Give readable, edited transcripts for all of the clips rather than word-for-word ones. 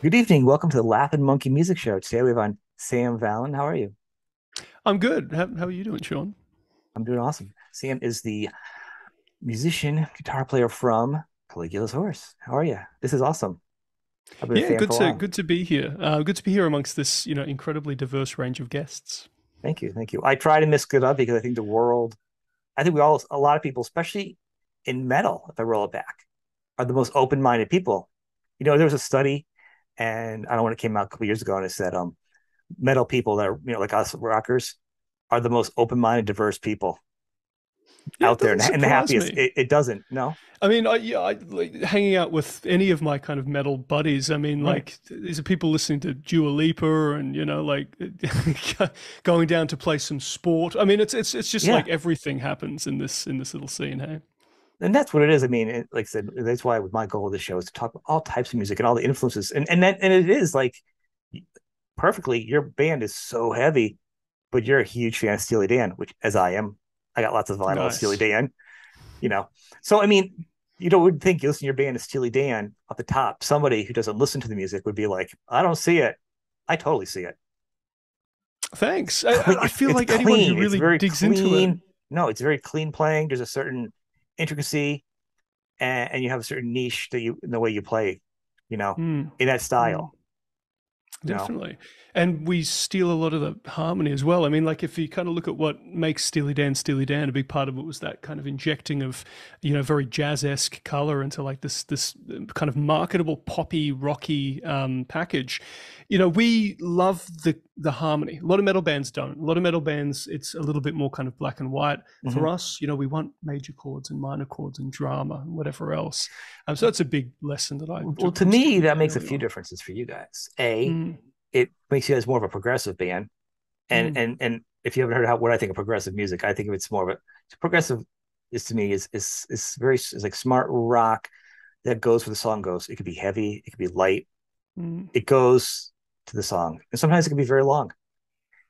Good evening. Welcome to the Laughing Monkey Music Show. Today we have on Sam Vallen. How are you? I'm good. How are you doing, Sean? I'm doing awesome. Sam is the musician, guitar player from Caligula's Horse. How are you? This is awesome. I've been a Yeah, fan for a while. good to be here. Good to be here amongst this, incredibly diverse range of guests. Thank you. Thank you. I try to mix it up because I think the world, I think a lot of people, especially in metal, if I roll it back, are the most open-minded people. There was a study, and I don't know when it came out a couple years ago, and it said metal people that are, like us rockers, are the most open-minded, diverse people Yeah, it out there doesn't and the surprise happiest. me. It doesn't. No. I mean, I like hanging out with any of my kind of metal buddies. I mean, Right. like these are people listening to Dua Lipa and like going down to play some sport. I mean, it's just Yeah. like everything happens in this little scene. Hey. And that's what it is. I mean, like I said, that's why my goal of the show is to talk about all types of music and all the influences. And it is like perfectly, your band is so heavy, but you're a huge fan of Steely Dan, which as I am. I got lots of vinyl of Steely Nice. Dan, you know. So I mean, you don't would think you listen to your band of Steely Dan off the top. Somebody who doesn't listen to the music would be like, I don't see it. I totally see it. Thanks. I It's feel it's like anyone who clean. It's really very digs into it. clean. No, it's very clean playing. There's a certain intricacy, and you have a certain niche that you in the way you play, you know, Mm. in that Mm. style. You know, Definitely. And we steal a lot of the harmony as well. I mean, like if you kind of look at what makes Steely Dan, a big part of it was that kind of injecting of, very jazz-esque color into like this kind of marketable poppy, rocky package. We love the harmony. A lot of metal bands don't. A lot of metal bands, it's a little bit more kind of black and white. hmm For us, we want major chords and minor chords and drama and whatever else. So that's a big lesson that I well, took to from me, Steely that Dan makes a early few on. differences for you guys. A, Mm, it makes you guys more of a progressive band, and mm. and if you haven't heard what I think of progressive music, I think of it's more of a progressive is to me is very is like smart rock that goes where the song goes. It could be heavy, it could be light. Mm. It goes to the song, and sometimes it can be very long.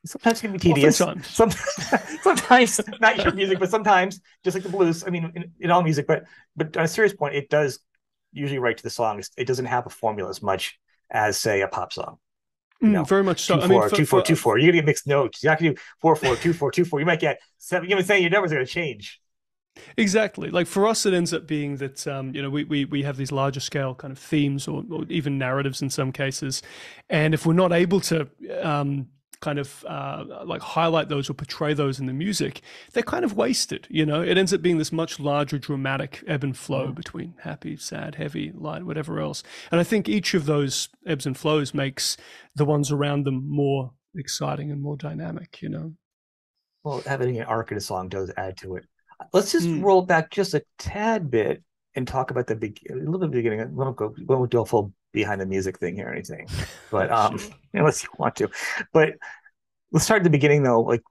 Sometimes it can be tedious. Oftentimes. Sometimes not your music, but sometimes just like the blues. I mean, in all music, but on a serious point, it does usually write to the song. It doesn't have a formula as much as say a pop song. Very much so. Two I mean, four, two four, two four. You're gonna get mixed notes. You're not gonna do 4/4, 2/4, 2/4. You might get seven. You know what I'm saying? Your numbers are gonna change. exactly. Like for us, it ends up being that we have these larger scale kind of themes or even narratives in some cases, and if we're not able to kind of like highlight those or portray those in the music, they're kind of wasted. It ends up being this much larger dramatic ebb and flow Mhm. between happy, sad, heavy, light, whatever else. And I think each of those ebbs and flows makes the ones around them more exciting and more dynamic. Well, having an arc in a song does add to it. Let's just Mm. roll back just a tad bit and talk about a little bit of the beginning. We won't do a full behind the music thing here or anything, but Sure. unless you want to. But let's start at the beginning though, like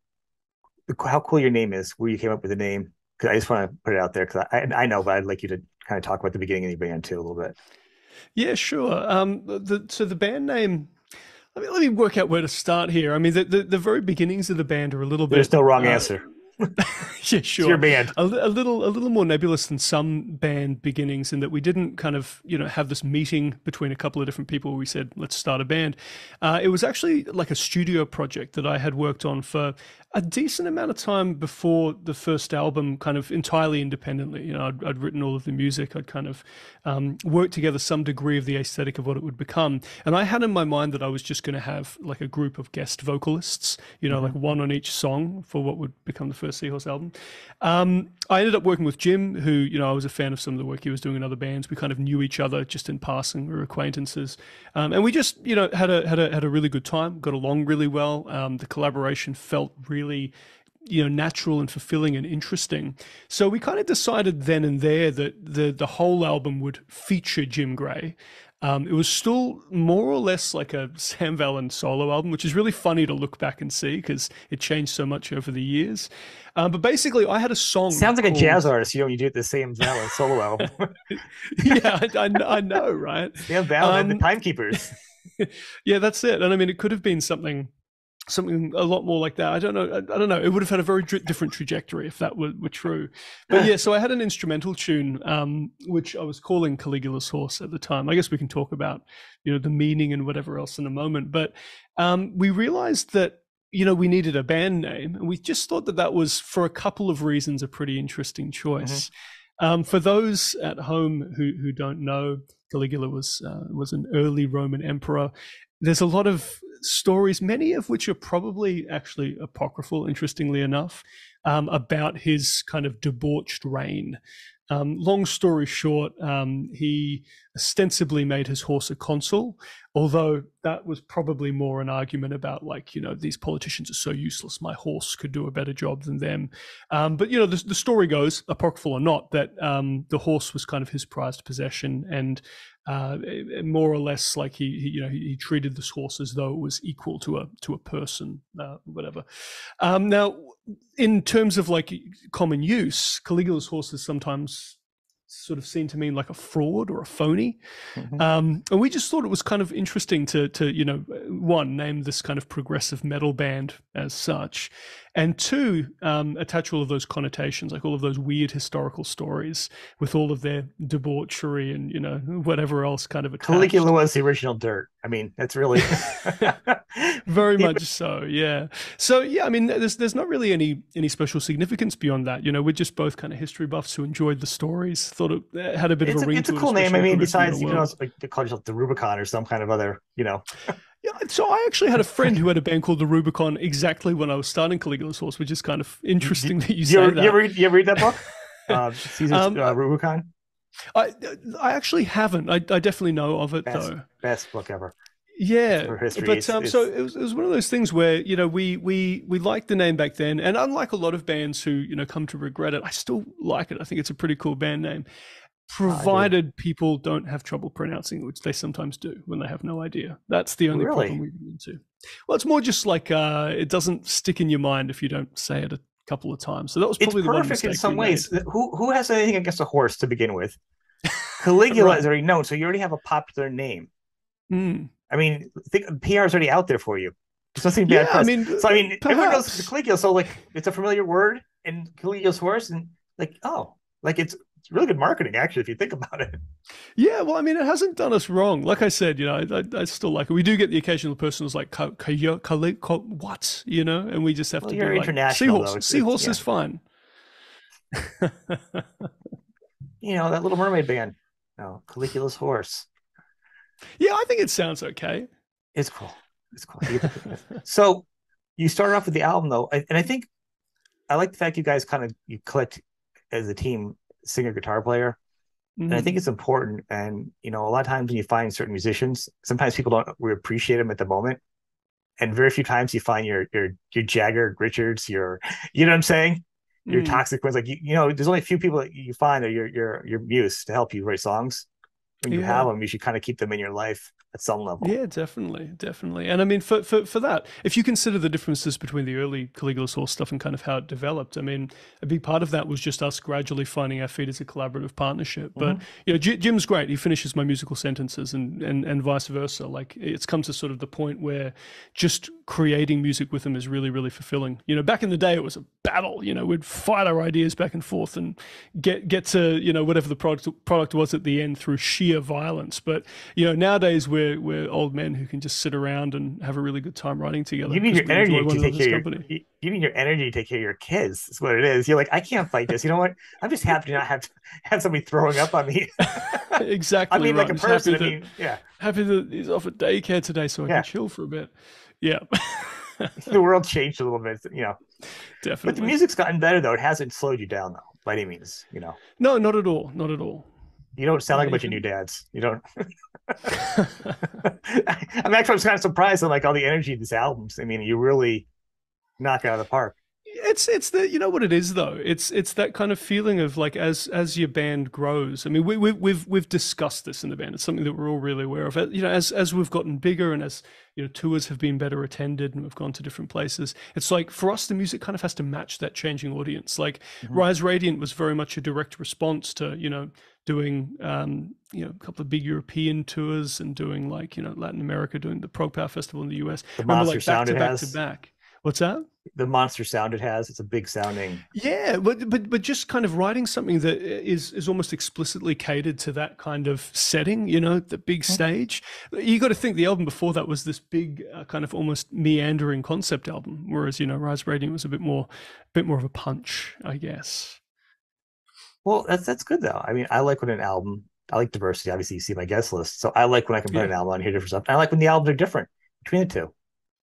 how cool your name is, where you came up with the name. Because I just want to put it out there because I know, but I'd like you to kind of talk about the beginning of your band too a little bit. Yeah, sure. So the band name. Let me work out where to start here. I mean, the very beginnings of the band are a little There's bit. no wrong answer. Yeah, It's your sure. band. A little more nebulous than some band beginnings in that we didn't kind of have this meeting between a couple of different people where we said let's start a band. It was actually like a studio project that I had worked on for a decent amount of time before the first album, kind of entirely independently. I'd written all of the music. I'd kind of worked together some degree of the aesthetic of what it would become, and I had in my mind that I was just going to have like a group of guest vocalists, like Mm-hmm. one on each song for what would become the first Seahorse album. I ended up working with Jim, who I was a fan of some of the work he was doing in other bands. We kind of knew each other just in passing, we were acquaintances, and we just had a really good time, got along really well. The collaboration felt really natural and fulfilling and interesting. So we kind of decided then and there that the whole album would feature Jim Gray. It was still more or less like a Sam Vallen solo album, which is really funny to look back and see because it changed so much over the years. But basically, I had a song Sounds like a jazz called artist, when you do it the same Vallen solo album. yeah, I know, right? Sam Vallen and the Um, Timekeepers. yeah, that's it. And I mean, it could have been something something a lot more like that. I don't know. I don't know. It would have had a very different trajectory if that were true. But yeah, so I had an instrumental tune, which I was calling Caligula's Horse at the time. I guess we can talk about, the meaning and whatever else in a moment. But we realized that, we needed a band name, and we just thought that that was, for a couple of reasons, a pretty interesting choice. For those at home who don't know, Caligula was an early Roman emperor. There's a lot of stories, many of which are probably actually apocryphal, interestingly enough, about his kind of debauched reign. Long story short, he ostensibly made his horse a consul, although that was probably more an argument about, like, these politicians are so useless, my horse could do a better job than them. But the story goes, apocryphal or not, that the horse was kind of his prized possession, and more or less, like, he treated this horse as though it was equal to a person, whatever. Now, in terms of like common use, Caligula's horse is sometimes sort of seen to mean like a fraud or a phony. And we just thought it was kind of interesting to one, name this kind of progressive metal band as such, and two, attach all of those connotations, like all of those weird historical stories with all of their debauchery and whatever else kind of attached. Caligula was the original dirt. I mean, that's really very much so. Yeah. So yeah, I mean, there's not really any special significance beyond that. We're just both kind of history buffs who enjoyed the stories. Thought it had a bit of a ring to it. It's a cool name. I mean, besides, it's like they call yourself the Rubicon or some kind of other, Yeah, so I actually had a friend who had a band called the Rubicon exactly when I was starting Caligula's Horse, which is kind of interesting that you say that. You ever read that book? Caesar's Rubicon? I actually haven't. I definitely know of it, though. Best book ever. Yeah, but so it was one of those things where we liked the name back then, and unlike a lot of bands who come to regret it, I still like it. I think it's a pretty cool band name, provided people don't have trouble pronouncing it, which they sometimes do when they have no idea. That's the only problem we run into. Well, it's more just like it doesn't stick in your mind if you don't say it a couple of times. So that was probably the one mistake in some ways. Who has anything against a horse to begin with? Caligula is already known, so you already have a popular name. I mean, PR is already out there for you. There's nothing bad press. Everyone knows Caligula, so like it's a familiar word in Caligula's Horse, and like, it's really good marketing, actually, if you think about it. Yeah, well, I mean, it hasn't done us wrong. Like I said, I still like it. We do get the occasional person who's like, what? And we just have to be like, Seahorse. Seahorse is fine. That Little Mermaid band. No, Caligula's Horse. Yeah, I think it sounds okay. It's cool. So you started off with the album, though, and I think I like the fact you guys you clicked as a team, singer, guitar player. And I think it's important. And a lot of times when you find certain musicians, sometimes people don't appreciate them at the moment, and very few times you find your Jagger Richards, you know what I'm saying, your Toxic ones. Like there's only a few people that you find that your muse to help you write songs. When you have them, you should kind of keep them in your life at some level. Yeah, definitely. And I mean, for that, if you consider the differences between the early Caligula's Horse stuff and kind of how it developed, I mean, a big part of that was just us gradually finding our feet as a collaborative partnership. But Jim's great. He finishes my musical sentences, and vice versa. Like, it's come to sort of the point where just creating music with him is really, really fulfilling. Back in the day, it was a battle. We'd fight our ideas back and forth and get to whatever the product was at the end through sheer violence. But nowadays we're old men who can just sit around and have a really good time writing together. You need your energy to take care of you need your energy to take care of your kids. That's what it is. You're like, I can't fight this. You know what? I'm just happy to not have somebody throwing up on me. Exactly. I mean, right. like a person. Happy that he's off at daycare today, so I can chill for a bit. Yeah. The world changed a little bit. Definitely. But the music's gotten better, though. It hasn't slowed you down, though, by any means. No, not at all. Not at all. You don't sound like a bunch of new dads. You don't. I'm kind of surprised on like all the energy of these albums. I mean, you really knock it out of the park. it's the, you know what it is though. It's that kind of feeling of like as your band grows. I mean, we've discussed this in the band. It's something that we're all really aware of. You know, as we've gotten bigger and as you know tours have been better attended and we've gone to different places. It's like for us, the music kind of has to match that changing audience. Like Mhm. Rise Radiant was very much a direct response to doing you know a couple of big European tours and doing like Latin America, doing the Prog Power Festival in the US. The Remember monster like back sound to it back to has, back. What's that? the monster sound it has. It's a big sounding. Yeah, but just kind of writing something that is almost explicitly catered to that kind of setting, the big Mhm. stage. You got to think the album before that was this big kind of almost meandering concept album, whereas Rise Radiant was a bit more of a punch, I guess. Well, that's good though. I mean, I like when an album. I like diversity. Obviously, you see my guest list, so I like when I can put Yeah, an album on here different stuff. And I like when the albums are different between the two.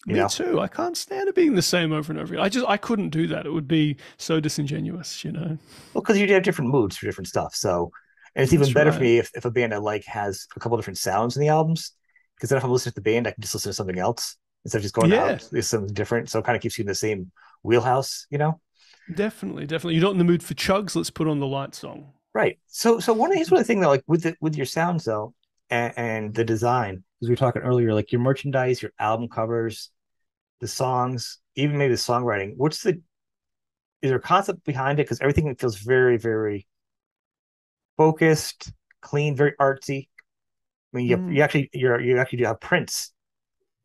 You me know, too. I can't stand it being the same over and over again. I couldn't do that. It would be so disingenuous. well, because you have different moods for different stuff. So, and it's even That's better for right. me if a band I like has a couple different sounds in the albums, because then if I'm listening to the band, I can just listen to something else instead of just going out Yeah, to something different. So it kind of keeps you in the same wheelhouse. definitely, definitely. You're not in the mood for chugs. Let's put on the light song. Right. So here's one of the thing though, like with your sounds though, and the design, as we were talking earlier, like your merchandise, your album covers, the songs, even maybe the songwriting. Is there a concept behind it? Because everything feels very, very focused, clean, very artsy. I mean, Mm. you actually do have Prince,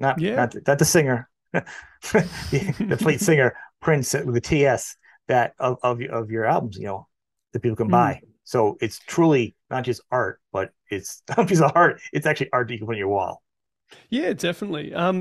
not Yeah. not the singer, the lead singer Prince with the TS that of your albums, that people can Mm. buy. So it's truly not just art, but it's not a piece of art. It's actually art that you can put on your wall. Yeah, definitely. I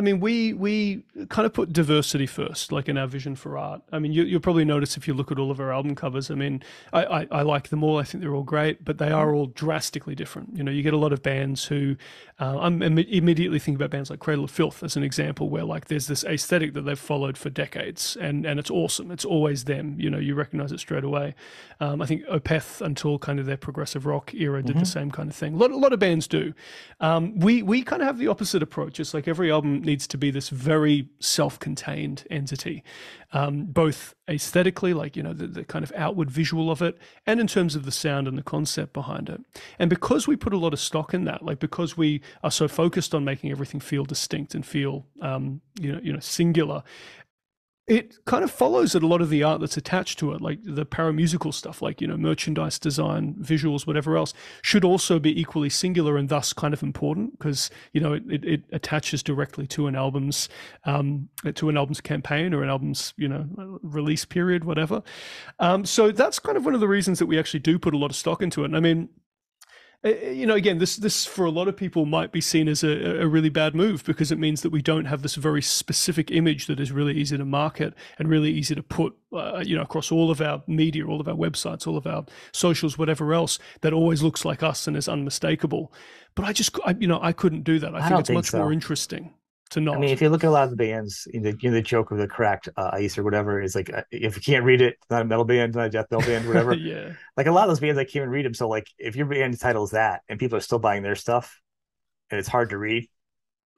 mean, we kind of put diversity first, like in our vision for art. I mean, you'll probably notice if you look at all of our album covers. I mean, I like them all. I think they're all great, but they are all drastically different. You get a lot of bands who immediately think about bands like Cradle of Filth as an example, where like there's this aesthetic that they've followed for decades, and it's awesome. It's always them. You recognize it straight away. I think Opeth until kind of their progressive rock era did the Mm-hmm. same kind of thing. A lot of bands do. We kind of have the opposite approach. It's like every album needs to be this very self-contained entity, both aesthetically, like the kind of outward visual of it, and in terms of the sound and the concept behind it. And because we put a lot of stock in that, like because we are so focused on making everything feel distinct and feel singular, it kind of follows that a lot of the art that's attached to it, like the paramusical stuff, like merchandise design, visuals, whatever else, should also be equally singular and thus kind of important because it attaches directly to an album's campaign or an album's release period, whatever. So that's kind of one of the reasons that we actually do put a lot of stock into it. And I mean, again, this for a lot of people might be seen as a really bad move because it means that we don't have this very specific image that is really easy to market and really easy to put, across all of our media, all of our websites, all of our socials, whatever else, that always looks like us and is unmistakable. But I couldn't do that. I I think don't it's think much more so. interesting to I mean, not. if you look at a lot of the bands, the joke of the cracked ice or whatever is like, if you can't read it, it's not a metal band, not a death metal band, whatever. Yeah. Like a lot of those bands, I can't even read them. So like, if your band title is that, and people are still buying their stuff, and it's hard to read,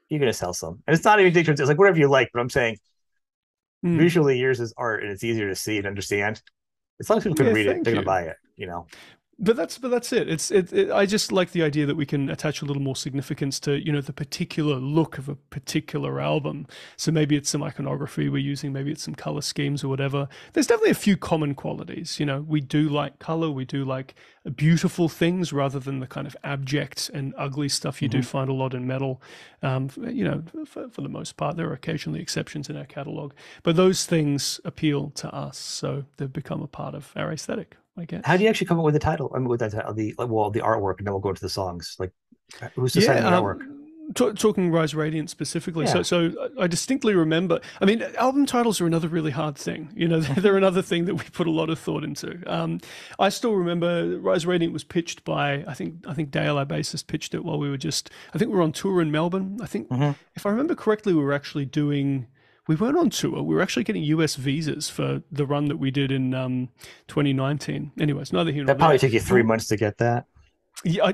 you're gonna sell some. And it's not even ridiculous. It's like whatever you like. But I'm saying Mm. visually, yours is art, and it's easier to see and understand. As long as people can Yeah. read it, they're Thank gonna you. buy it. But that's it. I just like the idea that we can attach a little more significance to the particular look of a particular album. So maybe it's some iconography we're using, maybe it's some color schemes or whatever. There's definitely a few common qualities. We do like color, we do like beautiful things rather than the kind of abject and ugly stuff you do Mm-hmm. find a lot in metal. For the most part, there are occasionally exceptions in our catalog, but those things appeal to us, so they've become a part of our aesthetic, I How do guess. you actually come up with the title? I mean, with that title, the artwork, and then we'll go into the songs. Like, who's Yeah, deciding the artwork? talking Rise Radiant specifically. So, Yeah. so I distinctly remember. I mean, album titles are another really hard thing. They're another thing that we put a lot of thought into. I still remember Rise Radiant was pitched by I think Dale, our bassist, pitched it while we were just. I think we were on tour in Melbourne. I think Mm-hmm. if I remember correctly, we were actually doing. We weren't on tour. We were actually getting US visas for the run that we did in 2019. Anyways, neither here nor That probably there. took you 3 months to get that. Yeah,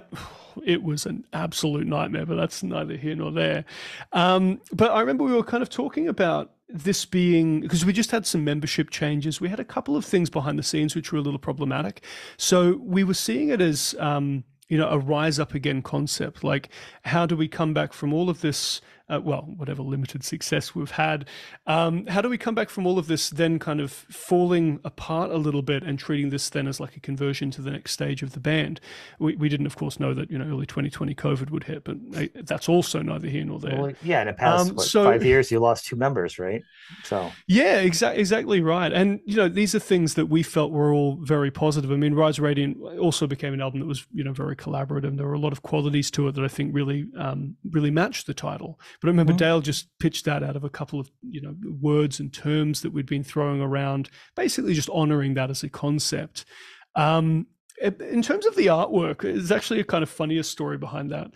it was an absolute nightmare, but that's neither here nor there. But I remember we were kind of talking about this being because we just had some membership changes. We had a couple of things behind the scenes which were a little problematic. So we were seeing it as a rise up again concept. Like, how do we come back from all of this? Well, whatever limited success we've had, how do we come back from all of this then kind of falling apart a little bit and treating this then as like a conversion to the next stage of the band? We didn't, of course, know that early 2020 COVID would hit, but that's also neither here nor there. Well, yeah, in the past, what, So 5 years, you lost two members, right? So, yeah, exactly right. And these are things that we felt were all very positive. I mean, Rise Radiant also became an album that was very collaborative. There were a lot of qualities to it that I think really matched the title. But I remember Dale just pitched that out of a couple of words and terms that we'd been throwing around, basically just honoring that as a concept. In terms of the artwork, there's actually a kind of funnier story behind that.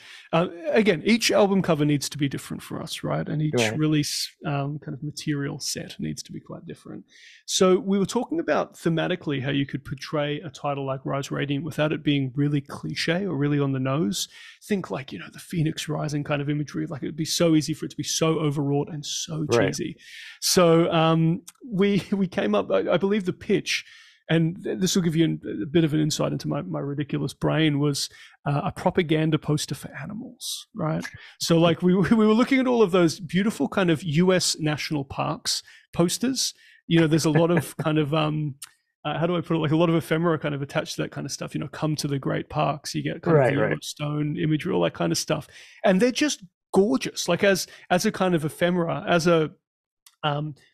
Again, each album cover needs to be different for us, right? And each right. release kind of material set needs to be quite different. So we were talking about thematically how you could portray a title like Rise Radiant without it being really cliche or really on the nose. Think like, the Phoenix Rising kind of imagery. Like, it would be so easy for it to be so overwrought and so cheesy. So we came up, I believe the pitch, and this will give you a bit of an insight into my ridiculous brain, was a propaganda poster for animals, right? So like we were looking at all of those beautiful kind of US national parks posters. There's a lot of kind of, how do I put it? Like a lot of ephemera kind of attached to that kind of stuff. Come to the great parks. You get kind of the Yellowstone imagery, all that kind of stuff. And they're just gorgeous. Like as a kind of ephemera, as a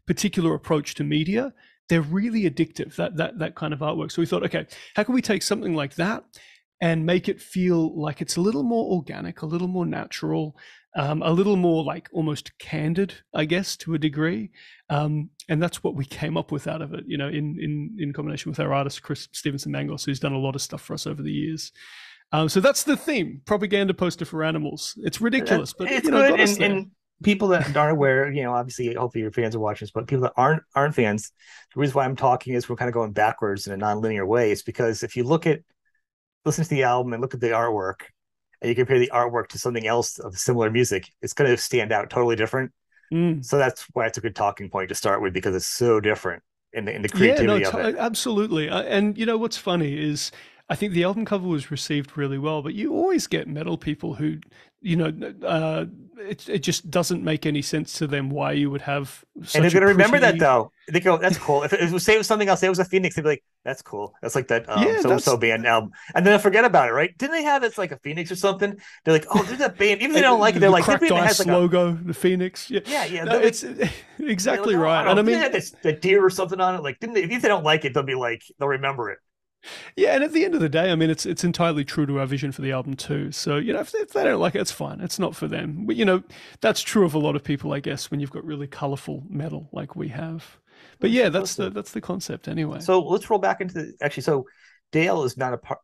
particular approach to media, they're really addictive, that kind of artwork. So we thought, okay, how can we take something like that and make it feel like it's a little more organic, a little more natural, a little more like almost candid, I guess, to a degree. And that's what we came up with out of it, in combination with our artist, Chris Stevenson Mangos, who's done a lot of stuff for us over the years. So that's the theme: propaganda poster for animals. It's ridiculous, but it's good. And people that aren't aware, obviously, hopefully your fans are watching this, but people that aren't fans, the reason why I'm talking is we're kind of going backwards in a non-linear way. It's because if you listen to the album and look at the artwork, and you compare the artwork to something else of similar music, it's going to stand out totally different. So that's why it's a good talking point to start with, because it's so different in the creativity of it. Absolutely. And what's funny is I think the album cover was received really well, but you always get metal people who, it just doesn't make any sense to them why you would have such and they're going to remember pretty... that, though. They go, that's cool. If it was, say it was something else, say it was a Phoenix, they'd be like, that's cool. That's like that so-and-so band album. And then they'll forget about it, right? Didn't they have it's like a Phoenix or something? They're like, oh, there's that band. Even if they don't like it, they're like, Cracked Ice like logo, the Phoenix. Yeah. No, it's exactly like, right. And I mean, they had the deer or something on it. Like, if they don't like it, they'll be like, they'll remember it. Yeah, and at the end of the day, I mean, it's entirely true to our vision for the album too. So if they don't like it, it's fine. It's not for them. But that's true of a lot of people, I guess, when you've got really colorful metal like we have. But yeah, that's the concept anyway. So let's roll back into actually. So Dale is not a part.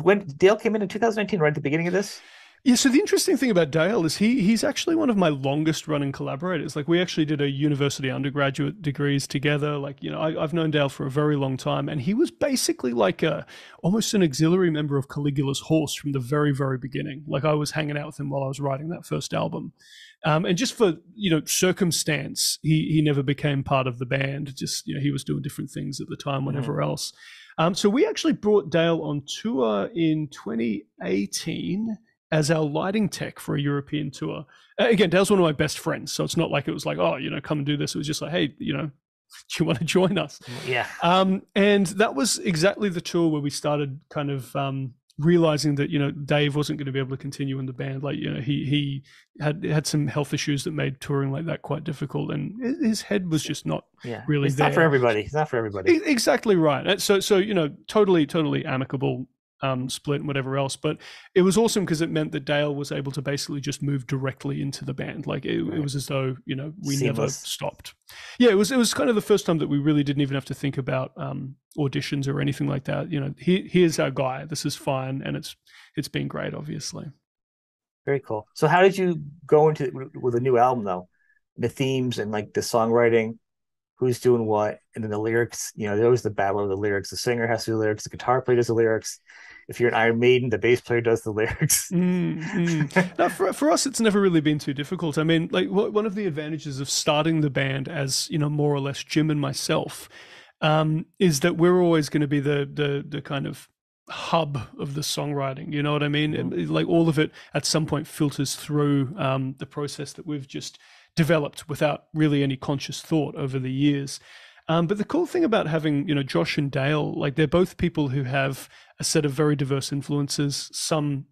When Dale came in 2019, right at the beginning of this. Yeah, so the interesting thing about Dale is he's actually one of my longest running collaborators. Like, we actually did a university undergraduate degrees together. Like, I've known Dale for a very long time, and he was basically like almost an auxiliary member of Caligula's Horse from the very, very beginning. Like, I was hanging out with him while I was writing that first album. And just for, circumstance, he never became part of the band. Just, he was doing different things at the time, whatever else. So we actually brought Dale on tour in 2018 as our lighting tech for a European tour. Again, Dale's one of my best friends, so it's not like it was like, oh, come and do this. It was just like, hey, do you want to join us? Yeah. And that was exactly the tour where we started kind of realizing that Dave wasn't going to be able to continue in the band. Like, he had some health issues that made touring like that quite difficult, and his head was just not really it's there. Not for everybody. It's not for everybody. Exactly right. So totally amicable split and whatever else, but it was awesome because it meant that Dale was able to basically just move directly into the band. Like, it was as though we never stopped. Yeah, it was kind of the first time that we really didn't even have to think about auditions or anything like that. Here's our guy. This is fine, and it's been great, obviously. Very cool. So how did you go into with a new album though? The themes and like the songwriting. who's doing what, and then the lyrics. There was the battle of the lyrics. The singer has to do the lyrics. The guitar player does the lyrics. If you're an Iron Maiden, the bass player does the lyrics. Now, for us, it's never really been too difficult. I mean, like one of the advantages of starting the band as, more or less Jim and myself, is that we're always going to be the kind of hub of the songwriting. You know what I mean? Like all of it at some point filters through the process that we've just developed without really any conscious thought over the years. But the cool thing about having, Josh and Dale, like they're both people who have a set of very diverse influences, some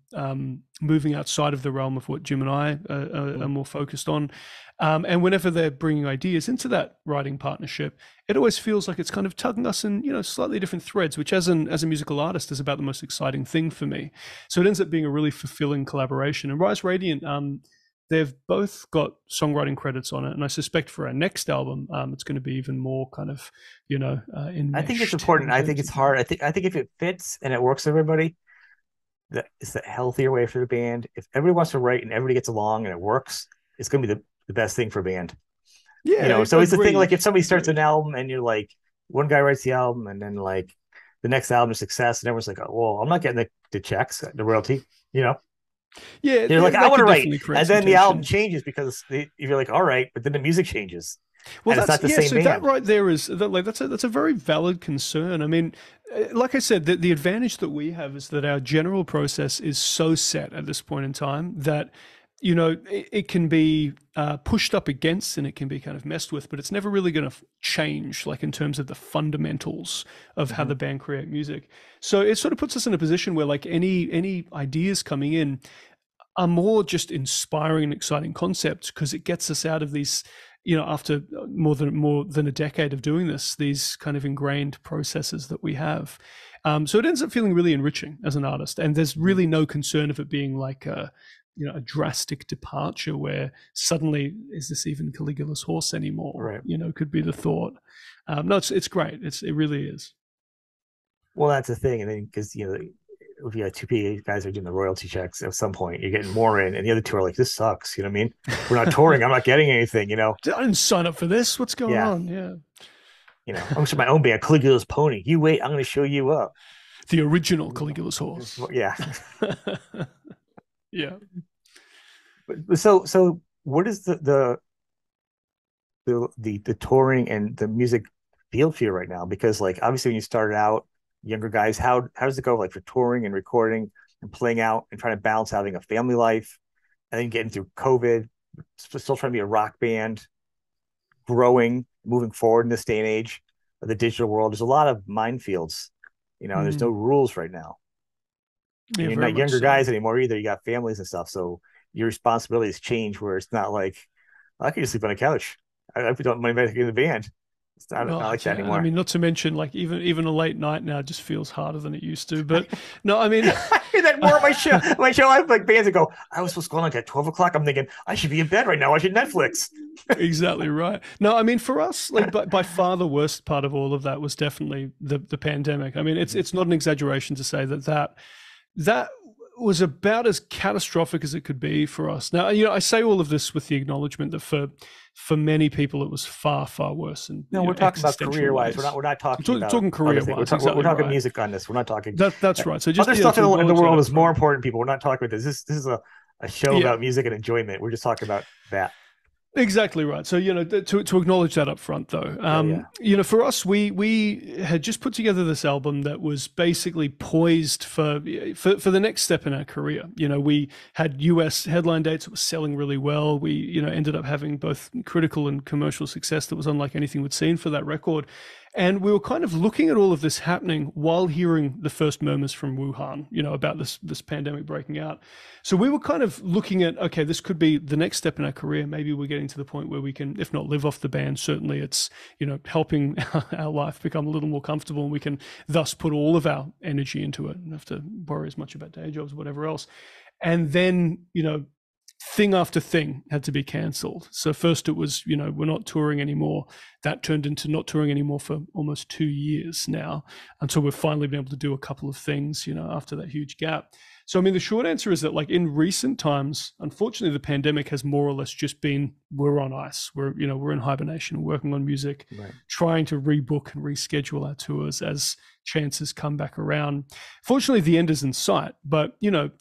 moving outside of the realm of what Jim and I are more focused on. And whenever they're bringing ideas into that writing partnership, it always feels like it's kind of tugging us in, slightly different threads, which as a musical artist is about the most exciting thing for me. So it ends up being a really fulfilling collaboration. And Rise Radiant, they've both got songwriting credits on it, and I suspect for our next album, it's going to be even more kind of, I think it's important. I think it's hard. I think if it fits and it works for everybody, that is the healthier way for the band. If everybody wants to write and everybody gets along and it works, it's going to be the best thing for a band. Yeah, so it's the thing. Like if somebody starts an album and you're like, one guy writes the album and then like the next album is success, and everyone's like, oh, well, I'm not getting the checks, the royalty. Yeah, You're like, I want to write, and then the album tension. changes because you're like, all right, but then the music changes. Well, and it's not the same so band. that right there is like that's a very valid concern. I mean, like I said, the advantage that we have is that our general process is so set at this point in time that it can be pushed up against and it can be kind of messed with, but it's never really going to change, like in terms of the fundamentals of how the band create music. So it sort of puts us in a position where like any ideas coming in are more just inspiring and exciting concepts, because it gets us out of these, after more than a decade of doing this, these kind of ingrained processes that we have. So it ends up feeling really enriching as an artist, and there's really no concern of it being like a drastic departure where suddenly is this even Caligula's horse anymore? Right. Could be the thought. No, it's great. It really is. Well, that's the thing, and then because if you got two PA guys are doing the royalty checks, at some point you're getting more in, and the other two are like, this sucks. You know what I mean? We're not touring. I'm not getting anything. I didn't sign up for this. What's going on? Yeah. I'm going to my own band, Caligula's Pony. You wait, I'm going to show you up. The original Caligula's horse. Yeah. Yeah. But so what is the touring and the music feel for you right now? Because like obviously when you started out, younger guys, how does it go like for touring and recording and playing out and trying to balance having a family life and then getting through COVID, still trying to be a rock band, growing, moving forward in this day and age of the digital world? There's a lot of minefields. There's no rules right now. And you're not younger guys anymore either. You got families and stuff. So your responsibilities change where it's not like, I can just sleep on a couch. I put money back in the band. It's not like that anymore. I mean, not to mention like even a late night now just feels harder than it used to. But no, I mean, I hear that more at my show. I have like bands that go, I was supposed to go on like at 12 o'clock. I'm thinking I should be in bed right now. I should Netflix. Exactly right. No, I mean, for us, like by far the worst part of all of that was definitely the pandemic. I mean, it's not an exaggeration to say that was about as catastrophic as it could be for us. Now, I say all of this with the acknowledgement that for many people it was far, far worse. And no, we're talking about career-wise. We're not talking about talking career-wise. We're talking music on this. We're not talking. That's right. So just other stuff in the world is more important. People, we're not talking about this. This is a show about music and enjoyment. We're just talking about that. Exactly right. So, to acknowledge that up front, though, for us, we had just put together this album that was basically poised for the next step in our career. We had US headline dates that were selling really well. We, ended up having both critical and commercial success that was unlike anything we'd seen for that record. And we were kind of looking at all of this happening while hearing the first murmurs from Wuhan, about this pandemic breaking out. So we were kind of looking at, okay, this could be the next step in our career. Maybe we're getting to the point where we can, if not live off the band, certainly it's, helping our life become a little more comfortable, and we can thus put all of our energy into it and have to worry as much about day jobs, whatever else. And then, thing after thing had to be cancelled. So first it was, we're not touring anymore. That turned into not touring anymore for almost 2 years now, until we've finally been able to do a couple of things, after that huge gap. So, I mean, the short answer is that, like, in recent times, unfortunately, the pandemic has more or less just been we're on ice. We're in hibernation, working on music, Right. trying to rebook and reschedule our tours as chances come back around. Fortunately, the end is in sight, but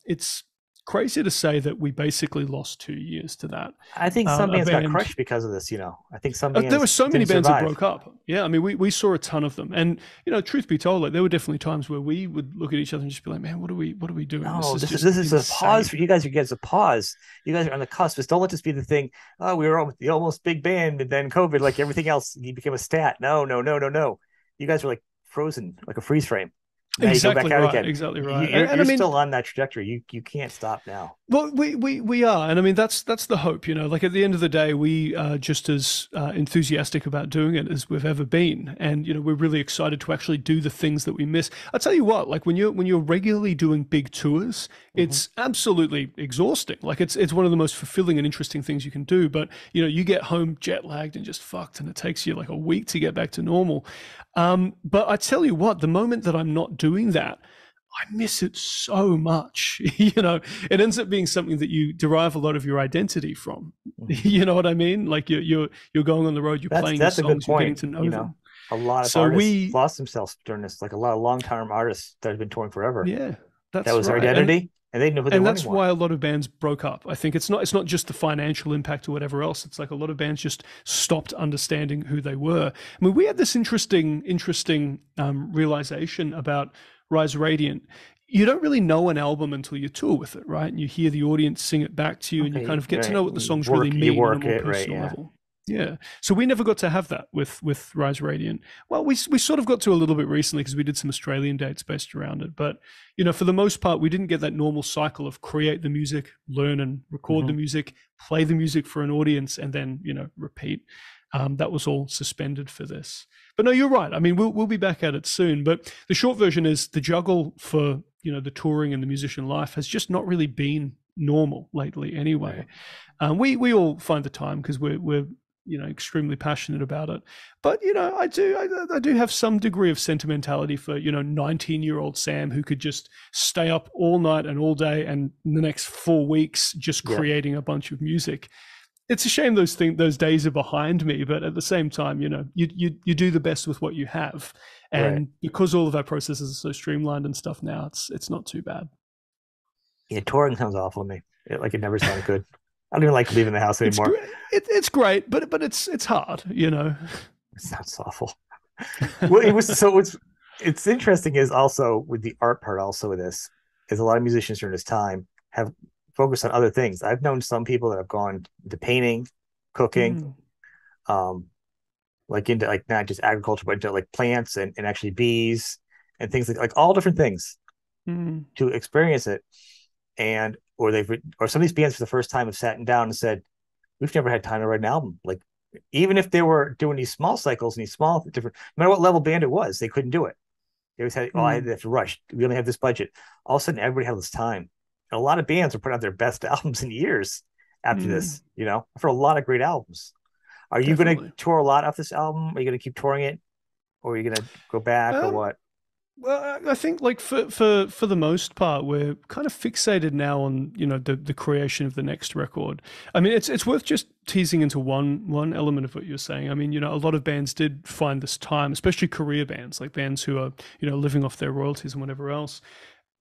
it's crazy to say that we basically lost 2 years to that. I think some A bands got band crushed because of this. I think some There were bands so many didn't bands that survive. broke up. Yeah, I mean, we saw a ton of them, and truth be told, like there were definitely times where we would look at each other and just be like, "Man, what are we doing? This No, is this just is a pause for insane." you guys. You guys a pause. You guys are on the cusp. Just don't let this be the thing. Oh, we were the almost big band, and then COVID, like everything else, you became a stat. No, no, no, no, no. You guys are like frozen, like a freeze frame. Now you go back Exactly out right. again. Exactly right. You're And I you're mean, still on that trajectory. You can't stop now. well, we are, and I mean that's the hope, Like at the end of the day, we are just as enthusiastic about doing it as we've ever been, and we're really excited to actually do the things that we miss. I tell you what, like when you're regularly doing big tours, Hmm. it's absolutely exhausting. Like it's one of the most fulfilling and interesting things you can do, but you get home jet lagged and just fucked, and it takes you like a week to get back to normal. But I tell you what, the moment that I'm not doing that, I miss it so much. It ends up being something that you derive a lot of your identity from. Hmm. You know what I mean? Like you're going on the road, you're playing your That's a good songs, you're getting point. to know them. A lot of So artists we, lost themselves during this. Like a lot of long-term artists that have been touring forever. yeah, That that's was their right. identity, and they didn't know who they And were that's anymore. why a lot of bands broke up. I think it's not just the financial impact or whatever else. It's like a lot of bands just stopped understanding who they were. I mean, we had this interesting realization about Rise Radiant. You don't really know an album until you tour with it, right? And you hear the audience sing it back to you, and you kind Okay, of get to right. know what the songs really You mean on a work more it, right? personal Yeah. level. Yeah. So we never got to have that with Rise Radiant. Well, we sort of got to a little bit recently because we did some Australian dates based around it. But for the most part, we didn't get that normal cycle of create the music, learn and record the Hmm. music, play the music for an audience, and then repeat. That was all suspended for this. But no, you're right. I mean, we'll be back at it soon. But the short version is the juggle for the touring and the musician life has just not really been normal lately. Anyway, Right. we all find the time because we're extremely passionate about it. But I do have some degree of sentimentality for 19-year-old Sam who could just stay up all night and all day and in the next 4 weeks just Yeah. creating a bunch of music. It's a shame those days are behind me, but at the same time, you do the best with what you have, Right. and because all of our processes are so streamlined and stuff now, it's not too bad. Yeah. Touring sounds awful to me. It never sounded good. I don't even like leaving the house It's anymore. great. It's great, but it's hard. It sounds awful. Well, it was so it's interesting is also with the art part also with this is a lot of musicians during this time have focused on other things. I've known some people that have gone into painting, cooking, Mm, um, like into like not just agriculture, but into like plants and actually bees and things like all different things mm, to experience it. And or some of these bands for the first time have sat down and said, we've never had time to write an album. Like even if they were doing these small cycles and these small different, no matter what level band it was, they couldn't do it. They always had, oh, I mm, have to rush. We only have this budget. All of a sudden, everybody had this time. And a lot of bands are putting out their best albums in years after mm. this, for a lot of great albums. Are you going to Definitely. tour a lot off this album? Are you going to keep touring it? Or are you going to go back or Um, what? Well, I think like for the most part, we're kind of fixated now on the creation of the next record. I mean, it's worth just teasing into one element of what you're saying. I mean, a lot of bands did find this time, especially career bands, like bands who are living off their royalties and whatever else.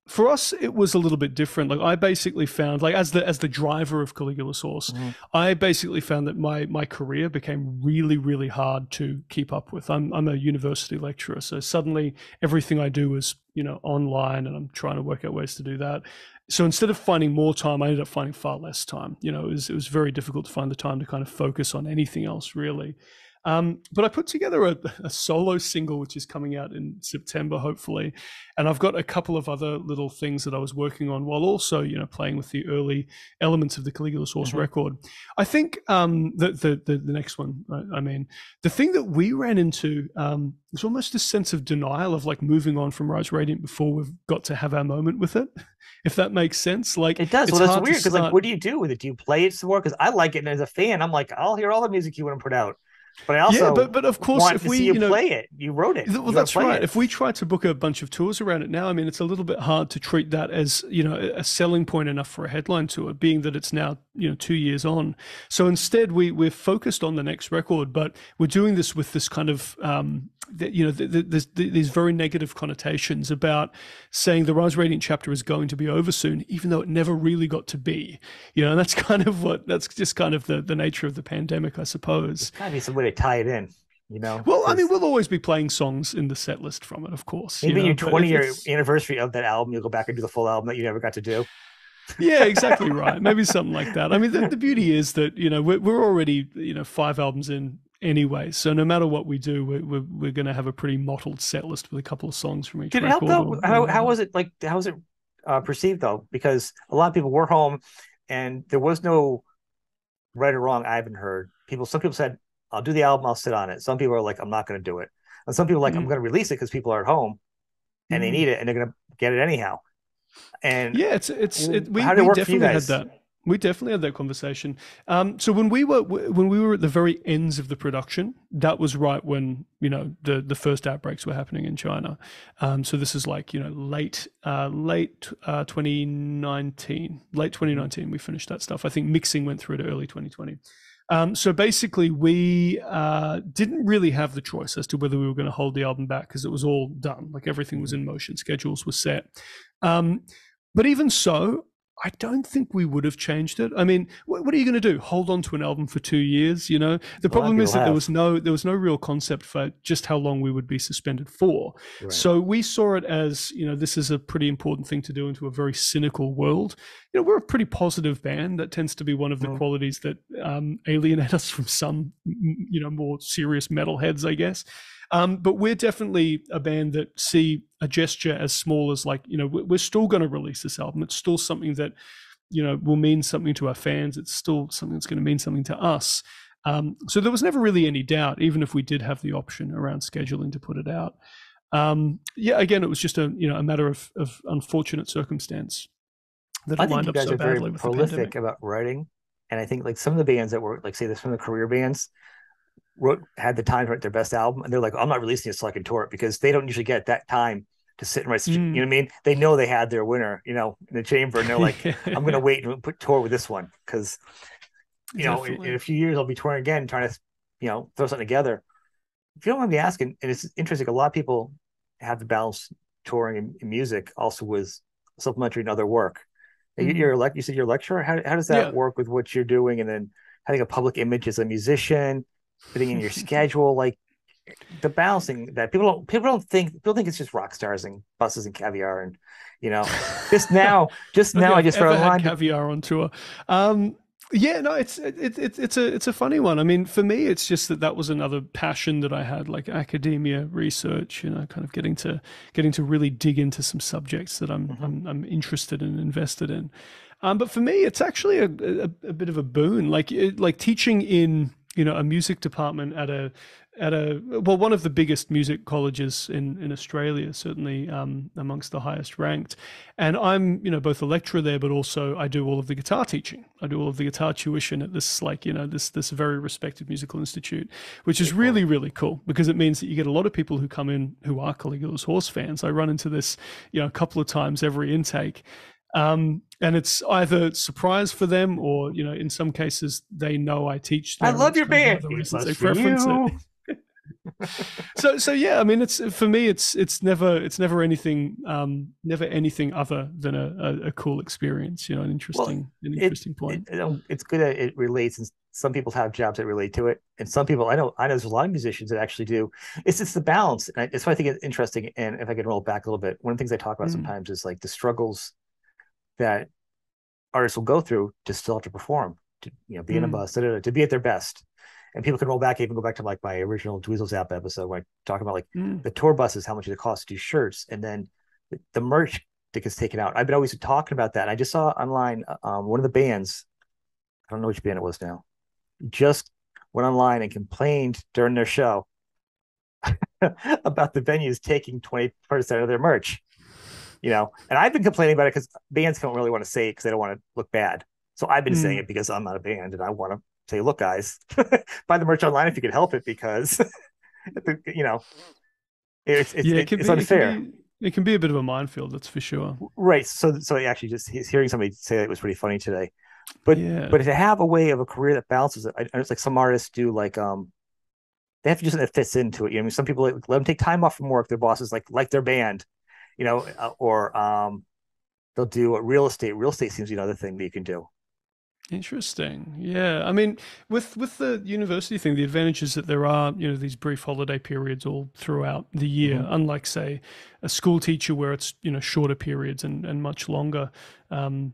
For us, it was a little bit different. Like I basically found, like as the driver of Caligula Source, Mm-hmm. I basically found that my career became really really hard to keep up with. I'm a university lecturer, so suddenly everything I do is online, and I'm trying to work out ways to do that. So instead of finding more time, I ended up finding far less time. It was very difficult to find the time to kind of focus on anything else really. But I put together a solo single, which is coming out in September, hopefully. And I've got a couple of other little things that I was working on while also, playing with the early elements of the Caligula Source Mm-hmm. record. I think the next one, I mean, the thing that we ran into was almost a sense of denial of like moving on from Rise Radiant before we've got to have our moment with it, if that makes sense. Like It does. it's Well, that's hard to weird because, like, start. what do you do with it? Do you play it some more? Because I like it, and as a fan, I'm like, I'll hear all the music you want to put out. But I Yeah, also but of course, want if to we, see you play it. You wrote it. well, You got to that's play right. it. If we try to book a bunch of tours around it now, I mean, it's a little bit hard to treat that as, a selling point enough for a headline tour, being that it's now, 2 years on. So instead, we're focused on the next record, but we're doing this with this kind of, these very negative connotations about saying the Rise Radiant chapter is going to be over soon, even though it never really got to be. And that's just kind of the nature of the pandemic, I There's suppose. got to be some way to tie it in, Well, I mean, because we'll always be playing songs in the set list from it, of course, maybe your but 20-year it's anniversary of that album, you'll go back and do the full album that you never got to do. yeah, exactly right. Maybe something like that. I mean, the beauty is that, we're already, 5 albums in anyway. So no matter what we do, we're going to have a pretty mottled set list with a couple of songs from each Did it help record though? or How whatever. was it like? How was it perceived though? Because a lot of people were home, and there was no right or wrong. I haven't heard people. Some people said, "I'll do the album. I'll sit on it." Some people are like, "I'm not going to do it," and some people are like, "I'm Mm, going to release it because people are at home and they mm. need it, and they're going to get it anyhow." And Yeah, we how did it we work for you definitely had guys? that. We definitely had that conversation. So when we were at the very ends of the production, that was right when the first outbreaks were happening in China. So this is like late 2019, late Mhm. 2019. We finished that stuff. I think mixing went through to early 2020. So basically, we didn't really have the choice as to whether we were going to hold the album back because it was all done. Like everything was Mhm. in motion, schedules were set. Um, but even so, I don't think we would have changed it. I mean, what are you going to do? Hold on to an album for 2 years? The A lot of problem people is that there have. was no real concept for just how long we would be suspended for. Right. So we saw it as this is a pretty important thing to do into a very cynical world. We're a pretty positive band. That tends to be one of the Mhm. qualities that alienate us from some more serious metalheads, I guess. But we're definitely a band that see a gesture as small as like, we're still going to release this album. It's still something that, will mean something to our fans. It's still something that's going to mean something to us. So there was never really any doubt, even if we did have the option around scheduling to put it out. Yeah, again, it was just a matter of unfortunate circumstance that I it think lined you up guys so are very badly with the prolific pandemic. about writing, and I think like some of the bands that were like say this from the career bands had the time to write their best album, and they're like, "I'm not releasing it so I can tour it," because they don't usually get that time to sit and write. You know Mm. what I mean? They know they had their winner, in the chamber, and they're like, "I'm going to wait and put tour with this one because in Definitely. a few years I'll be touring again, trying to throw something together." If you don't mind me asking, and it's interesting, a lot of people have to balance touring and music also with supplementary and other work. Mm. You said you're a lecturer. How does that Yeah. work with what you're doing, and then having a public image as a musician, fitting in your schedule, like the balancing that people think it's just rock stars and buses and caviar and you know just now I don't think I I've just read ever had online. caviar on tour. Yeah, no, it's a funny one. I mean, for me, it's just that was another passion that I had, like academia, research. Kind of getting to really dig into some subjects that I'm Mhm. I'm, I'm interested and invested in. But for me, it's actually a bit of a boon. Like teaching in a music department at a well, one of the biggest music colleges in Australia, certainly amongst the highest ranked. And I'm both a lecturer there, but also I do all of the guitar teaching. I do all of the guitar tuition at this this very respected musical institute, which is Very cool. really really cool because it means that you get a lot of people who come in who are Caligula's Horse fans. I run into this a couple of times every intake. And it's either surprise for them or in some cases they know I teach I there and love it's your kind of one of band. the A reasons plus they for preference it. you. So yeah, I mean, it's for me, it's never anything other than a cool experience, an Well, interesting an it, interesting point. it's good that it relates, and some people have jobs that relate to it, and some people I know there's a lot of musicians that actually do. It's the balance, and it's why I think it's interesting. And if I can roll back a little bit, one of the things I talk about Mm, sometimes is like the struggles that artists will go through to still have to perform, to be in a mm, bus, to be at their best. And people can roll back, even go back to like my original Dweezil Zap episode where I talk about like mm. the tour buses, how much it costs to do shirts, and then the merch that gets taken out. I've been always talking about that. And I just saw online one of the bands, I don't know which band it was now, just went online and complained during their show about the venues taking 20% of their merch. And I've been complaining about it because bands don't really want to say it because they don't want to look bad. So I've been saying Mm. it because I'm not a band and I want to say, look, guys, buy the merch online if you can help it, because you know Yeah, it can it's be, it can unfair. be, it can be a bit of a minefield, that's for sure. Right. So actually, just hearing somebody say that was pretty funny today. But Yeah. but to have a way of a career that balances it, it's like some artists do, like they have to do something that fits into it. You know, I mean, some people let them take time off from work. Their bosses like their band, or they'll do a real estate. Real estate seems to be another thing that you can do. Interesting. Yeah. I mean, with the university thing, the advantage is that there are, these brief holiday periods all throughout the year, Mm-hmm. unlike, say, a school teacher where it's, shorter periods and much longer um,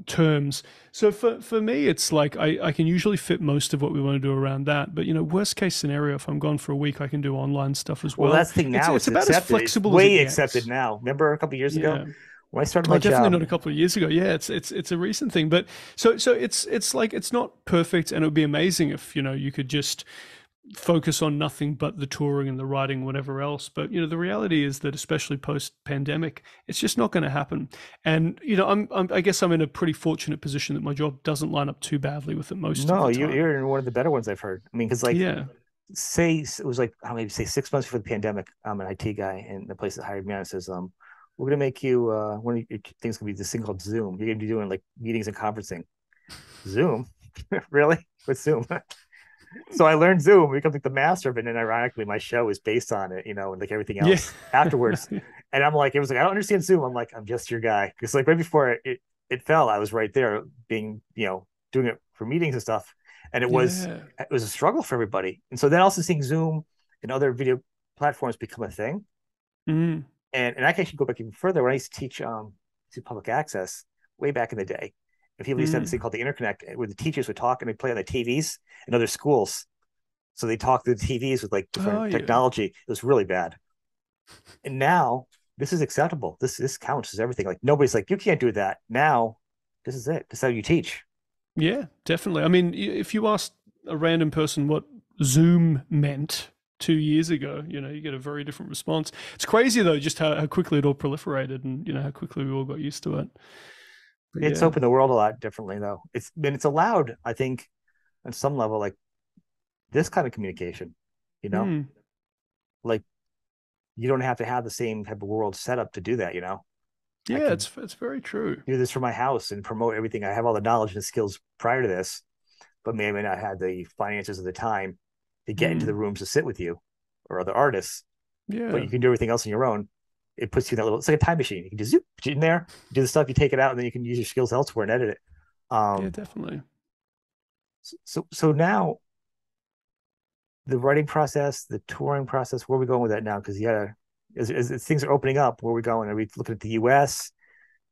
terms. So for me, it's like I can usually fit most of what we want to do around that. But, worst case scenario, if I'm gone for a week, I can do online stuff as Well, well. that's the thing It's now. it's It's about as accepted. It's flexible as it way accepted gets. now. Remember a couple of years ago Yeah. when I started Oh, my definitely job? not a couple of years ago. Yeah, it's a recent thing, but so it's like it's not perfect, and it would be amazing if you could just focus on nothing but the touring and the writing, whatever else. But the reality is that especially post pandemic, it's just not going to happen. And I guess I'm in a pretty fortunate position that my job doesn't line up too badly with it most of No, the time. you're in one of the better ones I've heard. I mean, because like Yeah. say it was like I maybe say 6 months before the pandemic. I'm an IT guy, and the place that hired me on says, we're gonna make you one of your things gonna be this thing called Zoom. You're gonna be doing like meetings and conferencing. Zoom, really? With Zoom? So I learned Zoom, become like the master of it, and then ironically, my show is based on it, and like everything Yeah. else afterwards. And I'm like, it was like I don't understand Zoom. I'm like, I'm just your guy, because like right before it fell, I was right there being doing it for meetings and stuff, and Yeah. it was a struggle for everybody. And so then also seeing Zoom and other video platforms become a thing, Mm. and I can actually go back even further. When I used to teach to public access way back in the day, and people used to have this Mm. thing called the interconnect, where the teachers would talk and they'd play on the TVs in other schools. So they talk through the TVs with like Oh different yeah. technology. It was really bad. And now this is acceptable. This counts as everything. Like nobody's like, you can't do that. Now this is it. This is how you teach. Yeah, definitely. I mean, if you asked a random person what Zoom meant 2 years ago, you get a very different response. It's crazy though, just how quickly it all proliferated and how quickly we all got used to it. But It's yeah. opened the world a lot differently though. It's allowed, I think, on some level, like this kind of communication, you know, Hmm. like you don't have to have the same type of world set up to do that. I Yeah, could it's very true. do this from my house and promote everything. I have all the knowledge and skills prior to this, but may not have the finances at the time to get into the Hmm. rooms to sit with you or other artists. But Yeah. you can do everything else on your own. It puts you in that little. It's like a time machine. You can just zoop, put it in there, do the stuff, you take it out, and then you can use your skills elsewhere and edit it. Yeah, Um, definitely. so now the writing process, the touring process, where are we going with that now? Because you gotta, as things are opening up, where are we going? Are we looking at the U.S.,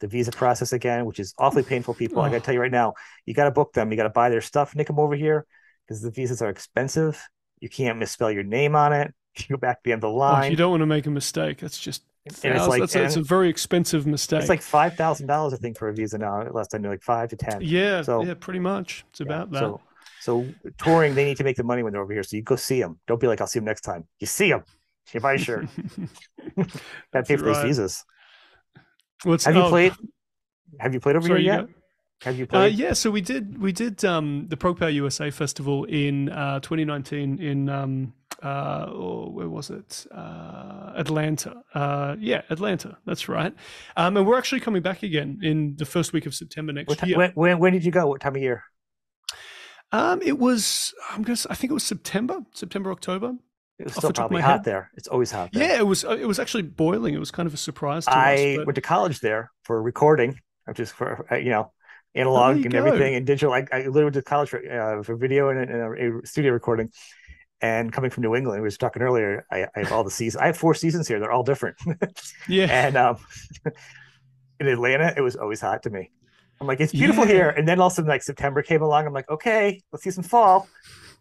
the visa process again, which is awfully painful? People, I got to Oh, tell you right now, you got to book them. You got to buy their stuff, nick them over here, because the visas are expensive. You can't misspell your name on it. You go back to the end of the oh, you line, don't want to make a mistake. That's just and it's thousands. like, That's a very expensive it's like mistake. $5,000, I think, for a visa now. Last I knew, like 5 to 10. Yeah, So yeah, pretty much. It's yeah, about that. so touring, they need to make the money when they're over here. So you go see them. Don't be like, I'll see them next time. You see them. You buy a shirt. Got to That's pay for those right. visas. What's Have you oh, played? Have you played over here sorry, you yet? go. Have you played? Yeah, so we did the ProPower USA Festival in 2019 in where was it? Atlanta. Yeah, Atlanta. That's right. And we're actually coming back again in the first week of September What next year. when did you go? What time of year? It was I think it was September, October, It was off still the top of probably my hot head. there. It's always hot there. Yeah, it was actually boiling. It was kind of a surprise to us, I but went to college there for recording, just for oh, there analog you and go. everything and digital. I literally went to college for video and a studio recording. And coming from New England, we were talking earlier. I have all the seasons. I have 4 seasons here. They're all different. Yeah, And in Atlanta, it was always hot to me. I'm like, it's beautiful here. yeah, And then all of a sudden, like September came along. I'm like, okay, let's see some fall.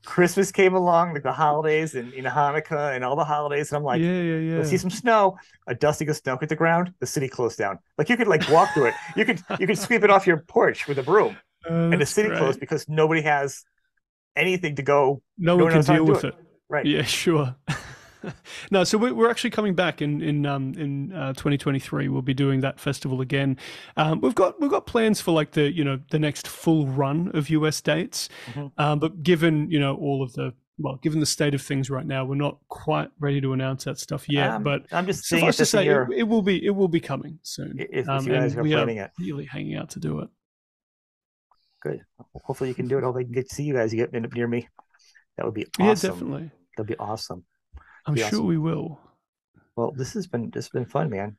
Christmas came along, like the holidays and Hanukkah and all the holidays. And I'm like, yeah, yeah, let's yeah. see some snow. A dusting of snow hit the ground. The city closed down. Like you could like walk through it. You could sweep it off your porch with a broom. And the That's city closed great. because nobody has anything to go. No No one one can knows how to deal do with it. it. Right. Yeah, sure. No, so we're actually coming back in 2023. We'll be doing that festival again. We've got plans for like the next full run of US dates, Mhm. but given all of the given the state of things right now, we're not quite ready to announce that stuff yet. But I'm just seeing if suffice to this in say, your it will be coming soon, if you guys and are we are planning it. really hanging out to do it. Good. Hopefully you can do it. Hopefully I can get to see you guys. You get end up near me. That would be Yeah, awesome. definitely. That'd be awesome. I'm Be sure awesome. we will. Well, this has been fun, man.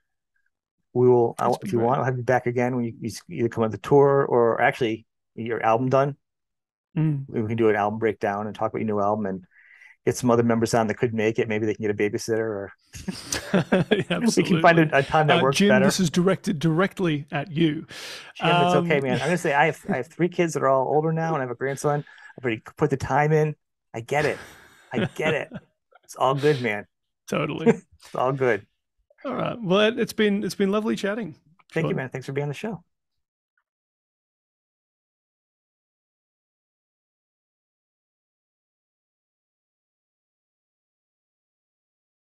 We will. It's If been you great. want, I'll have you back again when you either come on the tour or actually your album done. Mm. We can do an album breakdown and talk about your new album and get some other members on that couldn't make it. Maybe they can get a babysitter, or we can find Absolutely. a time that works Jim, better. this is directed directly at you. Jim, it's okay, Um, man. I'm gonna say I have three kids that are all older now, and I have a grandson. I've already put the time in. I get it. I get it. It's all good, man. totally. It's all good. All right. Well, it's been lovely chatting, Thank you, Sean. man. Thanks for being on the show.